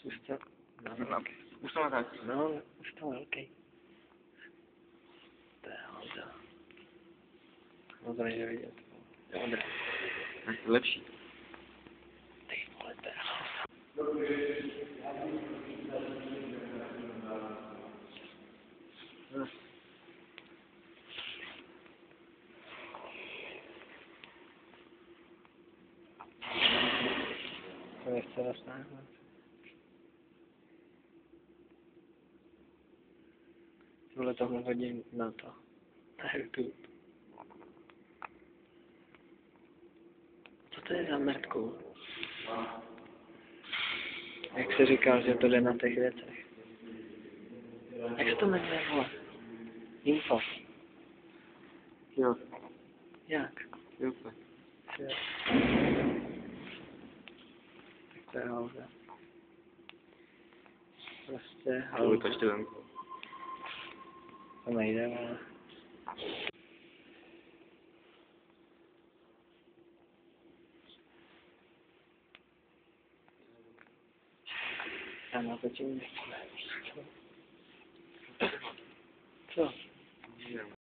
Už to, No, už to natáčí. no, už to velký. To je Honza. Honza nejde vidět. Jo, ne. Lepší. Ty vole, to je Honza. To nechce roztáhnout. Tohle tomu hodím na to. Na YouTube. Co to je za mrtku? Jak jsi říkal, že to jde na těch věcech. Jak se to jmenuje, vole? Info. Jo. Jak? Jo. Jo. Tak to je Honza. Prostě To ještě vem. To nejde, ale... Já natočím. Co?